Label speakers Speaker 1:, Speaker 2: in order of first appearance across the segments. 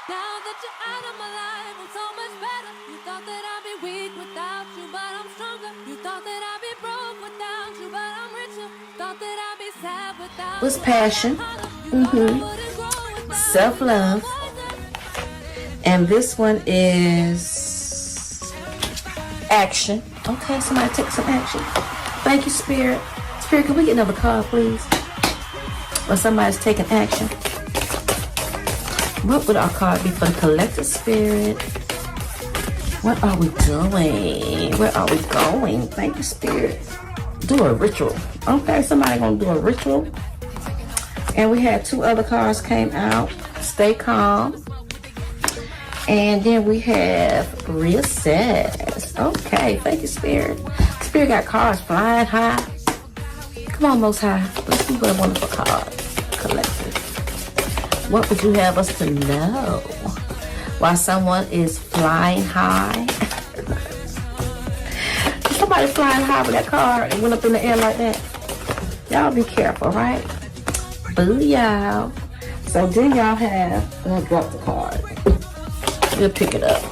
Speaker 1: Now that you're out of my life, I'm so much better. You thought that I'd be weak without you, but I'm stronger. You thought that I'd be broke without you, but I'm richer. Thought that I'd be sad without
Speaker 2: What's
Speaker 1: you.
Speaker 2: passion? Self-love. And this one is action. Okay, somebody take some action. Thank you, Spirit. Spirit, can we get another card, please? Or somebody's taking action. What would our card be for the collective spirit? What are we doing? Where are we going? Thank you, Spirit. Do a ritual. Okay, somebody gonna do a ritual. And we had two other cards came out. Stay calm. And then we have reassess. Okay, thank you, Spirit. Spirit got cards flying high. Come on, Most High. Let's see what a wonderful card. Collective. What would you have us to know while someone is flying high? Somebody flying high with that card and went up in the air like that. Y'all be careful, right? Booyah. So then y'all have, I'll drop the card. We'll pick it up.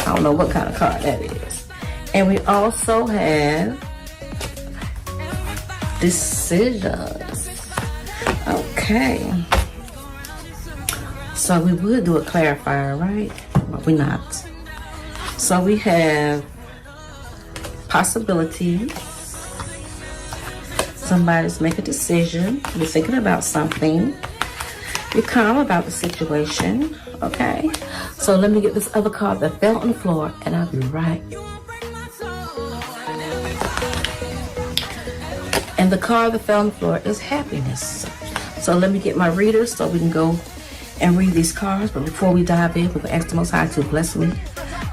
Speaker 2: I don't know what kind of card that is. And we also have decisions. Okay. So we would do a clarifier, right? But we're not. So we have possibilities. Somebody's making a decision. You're thinking about something. You're calm about the situation. Okay. So let me get this other card that fell on the floor, and I'll be right. And the card that fell on the floor is happiness. So let me get my readers so we can go and read these cards. But before we dive in, we're going to ask the Most High to bless me,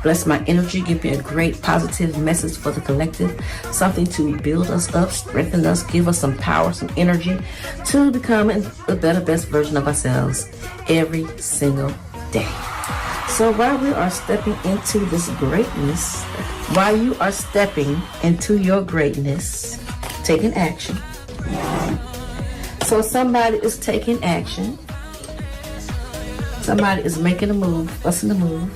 Speaker 2: bless my energy, give me a great positive message for the collective, something to build us up, strengthen us, give us some power, some energy to become a better, best version of ourselves every single day. So while we are stepping into this greatness, while you are stepping into your greatness, taking action. So somebody is taking action. Somebody is making a move, busting a move.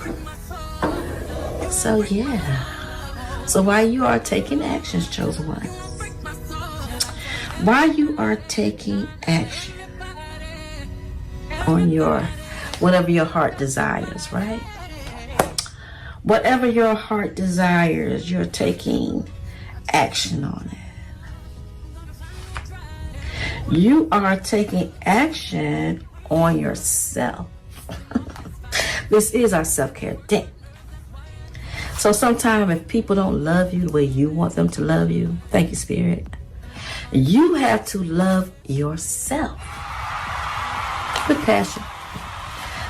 Speaker 2: So yeah. So while you are taking actions, chosen one. While you are taking action on your, whatever your heart desires, right? Whatever your heart desires, you're taking action on it. You are taking action on yourself. This is our self-care day. So sometimes if people don't love you the way you want them to love you, thank you, Spirit, you have to love yourself with passion.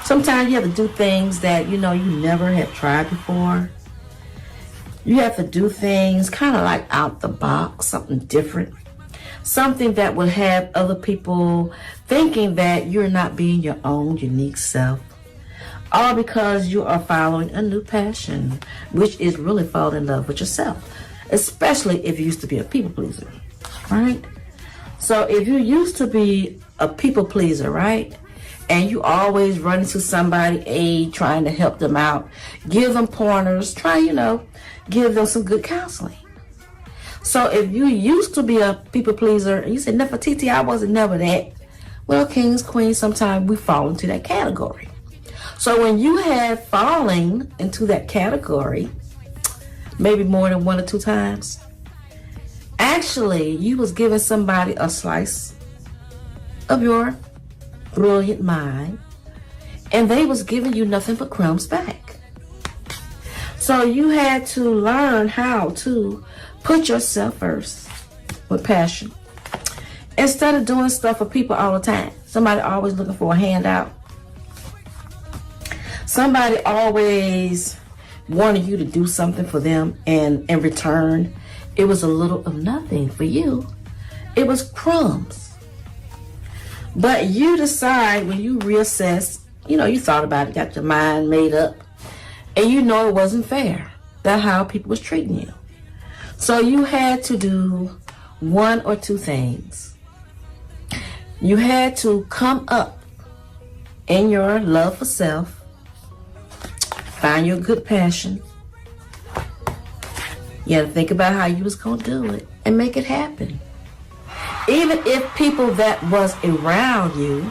Speaker 2: Sometimes you have to do things that you never have tried before. You have to do things kind of like out the box, something different. Something that will have other people thinking that you're not being your own unique self. All because you are following a new passion, which is really falling in love with yourself. Especially if you used to be a people pleaser, right? So if you used to be a people pleaser, right? And you always run into somebody, trying to help them out, give them pointers, give them some good counseling. So if you used to be a people pleaser, and you said, Nefertiti, I wasn't never that. Well, kings, queens, sometimes we fall into that category. So when you have fallen into that category, maybe more than one or two times, actually you was giving somebody a slice of your brilliant mind, and they was giving you nothing but crumbs back. So you had to learn how to put yourself first with passion. Instead of doing stuff for people all the time. Somebody always looking for a handout. Somebody always wanted you to do something for them, and in return, it was a little of nothing for you. It was crumbs. But you decide when you reassess, you thought about it, got your mind made up, and it wasn't fair. That's how people was treating you. So you had to do one or two things. You had to come up in your love for self Find your good passion. You had to think about how you was going to do it and make it happen. Even if people that was around you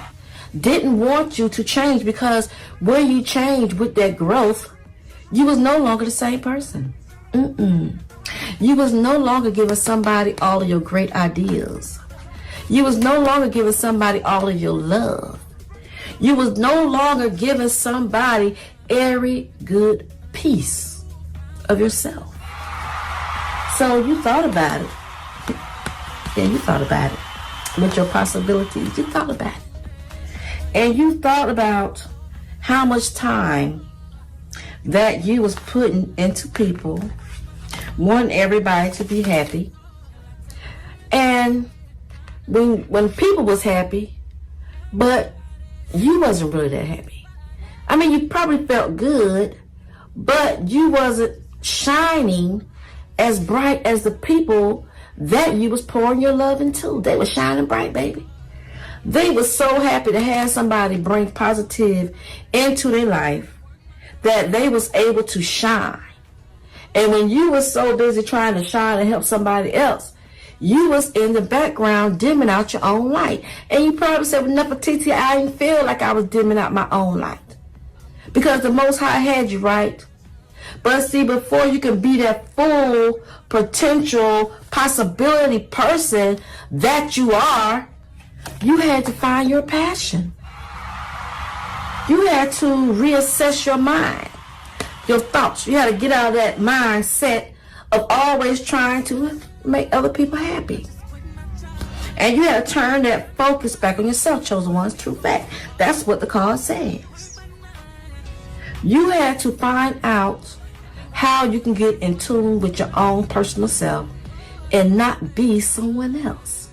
Speaker 2: didn't want you to change, because when you change with that growth, you was no longer the same person. You was no longer giving somebody all of your great ideas. You was no longer giving somebody all of your love. You was no longer giving somebody every good piece of yourself. So you thought about it. Yeah, you thought about it. With your possibilities, you thought about it. And you thought about how much time that you was putting into people, wanting everybody to be happy. And when people was happy, but you wasn't really that happy. I mean, you probably felt good, but you wasn't shining as bright as the people that you was pouring your love into. They were shining bright, baby. They were so happy to have somebody bring positive into their life that they was able to shine. And when you was so busy trying to shine and help somebody else, you was in the background dimming out your own light. And you probably said, well, Nefertiti, I didn't feel like I was dimming out my own light, because the Most High had you, right? But see, before you can be that full potential possibility person that you are, you had to find your passion. You had to reassess your mind, your thoughts. You had to get out of that mindset of always trying to make other people happy. And you had to turn that focus back on yourself, chosen ones, true fact. That's what the card says. You had to find out how you can get in tune with your own personal self and not be someone else.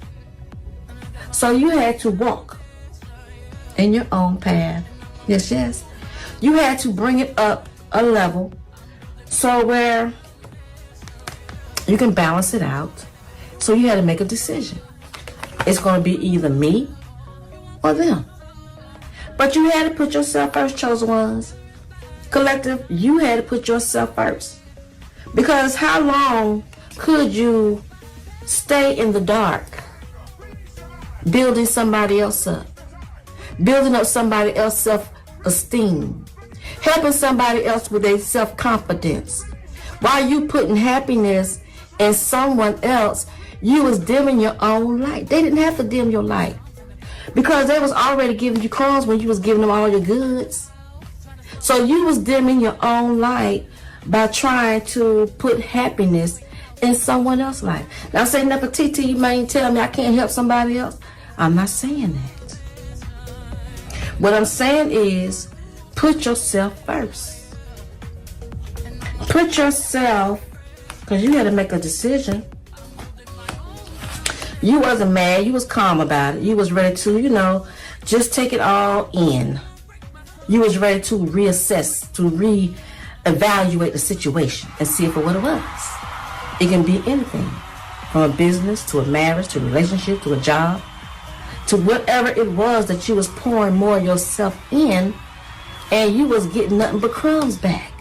Speaker 2: So you had to walk in your own path. Yes, yes. You had to bring it up a level so where you can balance it out. So you had to make a decision. It's going to be either me or them. But you had to put yourself first, chosen ones. Collective, you had to put yourself first. Because how long could you stay in the dark building somebody else up? Building up somebody else's self-esteem. Helping somebody else with their self-confidence. While you putting happiness in someone else, you was dimming your own light. They didn't have to dim your light, because they was already giving you crumbs when you was giving them all your goods. So you was dimming your own light by trying to put happiness in someone else's life. Now say, Nefertiti, you may tell me I can't help somebody else. I'm not saying that. What I'm saying is, put yourself first. Put yourself, because you had to make a decision. You wasn't mad. You was calm about it. You was ready to, just take it all in. You was ready to reassess, to reevaluate the situation and see it for what it was. It can be anything, from a business to a marriage to a relationship to a job, to whatever it was that you was pouring more of yourself in, and you was getting nothing but crumbs back.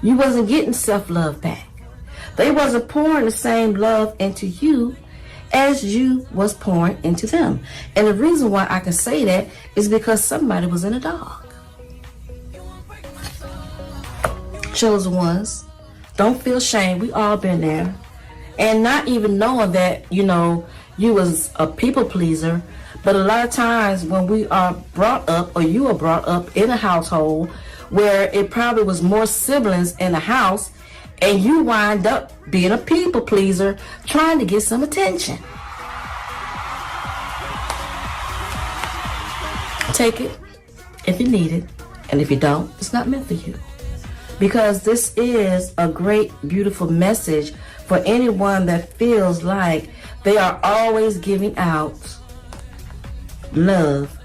Speaker 2: You wasn't getting self-love back. They wasn't pouring the same love into you as you was pouring into them. And the reason why I can say that is because somebody was in the dark. Chosen ones, don't feel shame. We all been there. And not even knowing that, you was a people pleaser. But a lot of times when we are brought up, or you are brought up in a household where it probably was more siblings in the house, and you wind up being a people pleaser, trying to get some attention. Take it if you need it, and if you don't, it's not meant for you. Because this is a great, beautiful message for anyone that feels like they are always giving out love.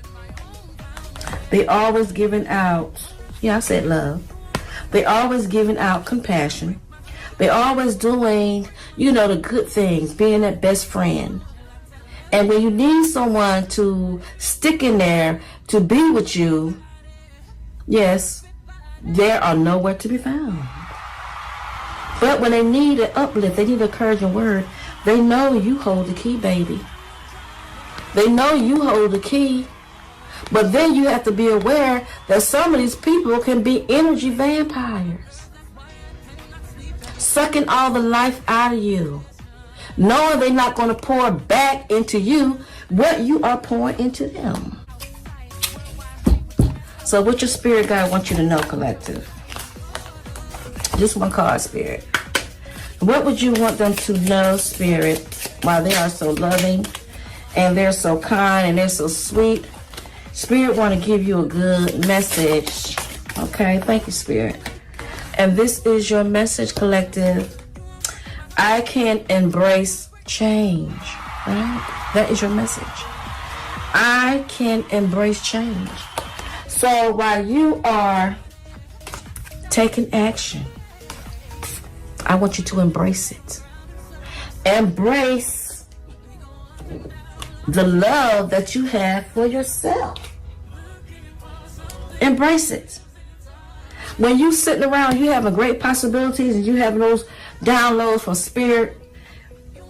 Speaker 2: They always giving out, I said love. They always giving out compassion. They always doing, the good things, being that best friend. And when you need someone to stick in there to be with you, yes, they are nowhere to be found. But when they need an uplift, they need an encouraging word, they know you hold the key, baby. They know you hold the key. But then you have to be aware that some of these people can be energy vampires, sucking all the life out of you, knowing they're not going to pour back into you what you are pouring into them. So what your spirit guide wants you to know, collective? Just one card, spirit. What would you want them to know, spirit, while they are so loving and they're so kind and they're so sweet? Spirit want to give you a good message. Okay, thank you, spirit. And this is your message, collective. I can embrace change. Right? That is your message. I can embrace change. So while you are taking action, I want you to embrace it. Embrace the love that you have for yourself. Embrace it. When you sitting around, you having great possibilities and you having those downloads from spirit.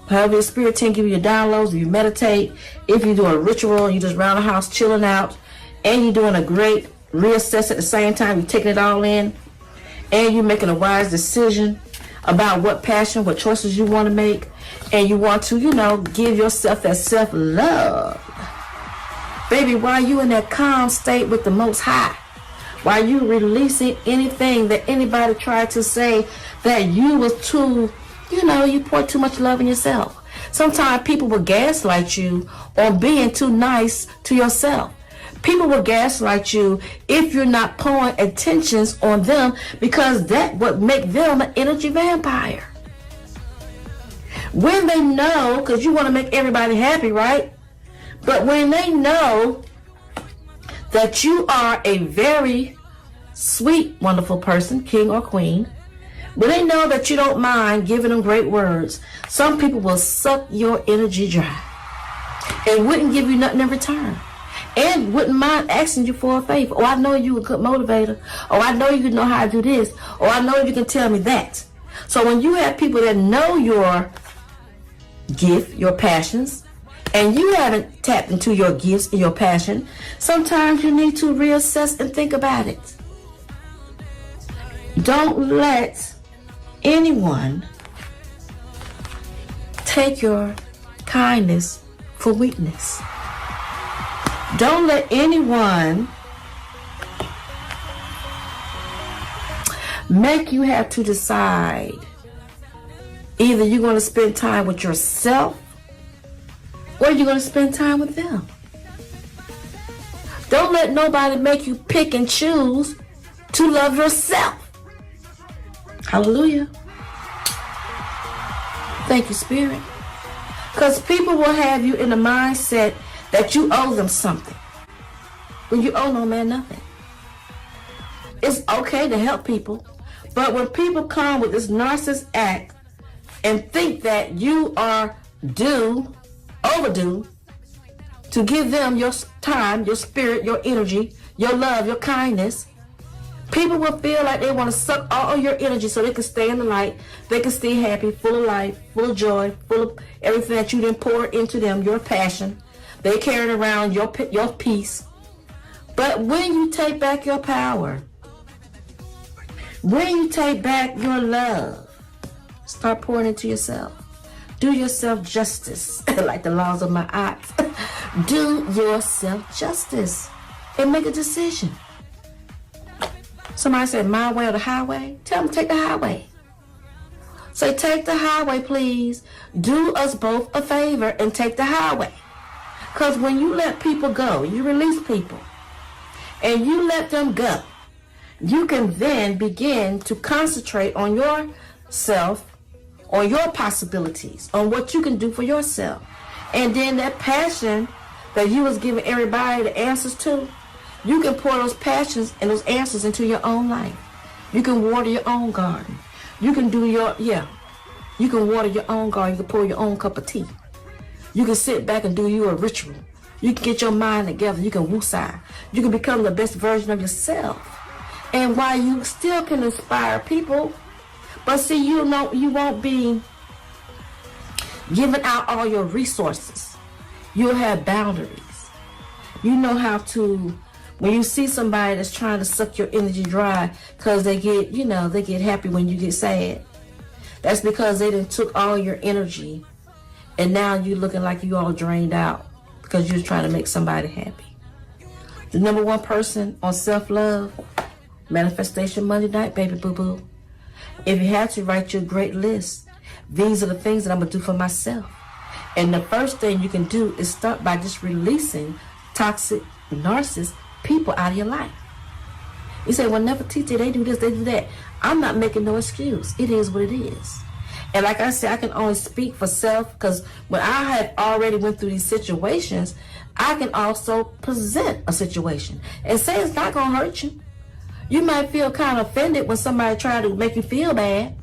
Speaker 2: However your spirit team give you your downloads, if you meditate, if you do a ritual, you just around the house chilling out, and you're doing a great reassess at the same time, you're taking it all in, and you're making a wise decision about what passion, what choices you want to make, and you want to, give yourself that self-love. Baby, while you in that calm state with the Most High, while you releasing anything that anybody tried to say that you was too, you pour too much love in yourself. Sometimes people will gaslight you on being too nice to yourself. People will gaslight you if you're not pouring attentions on them, because that would make them an energy vampire. When they know, because you want to make everybody happy, right? But when they know that you are a very sweet, wonderful person, king or queen, when they know that you don't mind giving them great words, some people will suck your energy dry and wouldn't give you nothing in return. And wouldn't mind asking you for a favor. Oh, I know you a good motivator. Oh, I know you know how to do this. Oh, I know you can tell me that. So when you have people that know your gift, your passions, and you haven't tapped into your gifts and your passion, sometimes you need to reassess and think about it. Don't let anyone take your kindness for weakness. Don't let anyone make you have to decide. Either you're going to spend time with yourself or you're going to spend time with them. Don't let nobody make you pick and choose to love yourself. Hallelujah. Thank you, Spirit. Because people will have you in the mindset that you owe them something, when you owe no man nothing. It's okay to help people, but when people come with this narcissist act and think that you are overdue to give them your time, your spirit, your energy, your love, your kindness, people will feel like they want to suck all your energy so they can stay in the light, they can stay happy, full of life, full of joy, full of everything that you didn't pour into them, your passion. They carrying around your peace. But when you take back your power, when you take back your love, start pouring into yourself. Do yourself justice, like the laws of my eyes. Do yourself justice and make a decision. Somebody said, my way or the highway? Tell them to take the highway. Say, take the highway, please. Do us both a favor and take the highway. Because when you let people go, you release people, and you let them go, you can then begin to concentrate on yourself, on your possibilities, on what you can do for yourself. And then that passion that you was giving everybody the answers to, you can pour those passions and those answers into your own life. You can water your own garden. You can do you can water your own garden. You can pour your own cup of tea. You can sit back and do you a ritual. You can get your mind together. You can woosah. You can become the best version of yourself. And while you still can inspire people, but see, you won't be giving out all your resources. You'll have boundaries. You know how to, when you see somebody that's trying to suck your energy dry because they get happy when you get sad. That's because they done took all your energy and now you looking like you all drained out because you're trying to make somebody happy. The number one person on self-love, Manifestation Monday night, baby boo-boo. If you had to write your great list, these are the things that I'm going to do for myself. And the first thing you can do is start by just releasing toxic, narcissist people out of your life. You say, well, Nefertiti, they do this, they do that. I'm not making no excuse. It is what it is. And like I said, I can only speak for self because when I have already went through these situations, I can also present a situation and say it's not going to hurt you. You might feel kind of offended when somebody try to make you feel bad,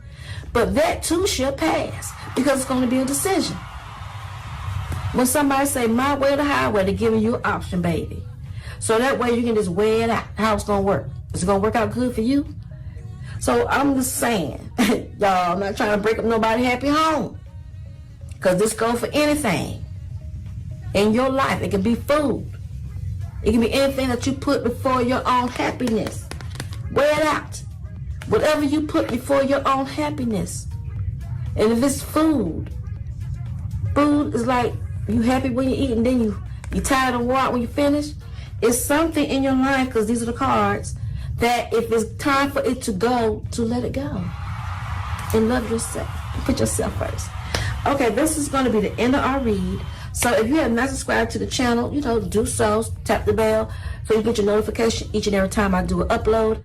Speaker 2: but that too shall pass because it's going to be a decision. When somebody say my way or the highway, they're giving you an option, baby. So that way you can just weigh it out, how it's going to work. Is it going to work out good for you? So I'm just saying, y'all, I'm not trying to break up nobody's happy home. Because this goes for anything in your life. It can be food. It can be anything that you put before your own happiness. Weigh it out. Whatever you put before your own happiness. And if it's food is like you happy when you eat and then you tired of walk when you finish. It's something in your life, because these are the cards, that if it's time for it to go, to let it go. And love yourself. Put yourself first. Okay, this is going to be the end of our read. So if you have not subscribed to the channel, do so. Tap the bell so you get your notification each and every time I do an upload.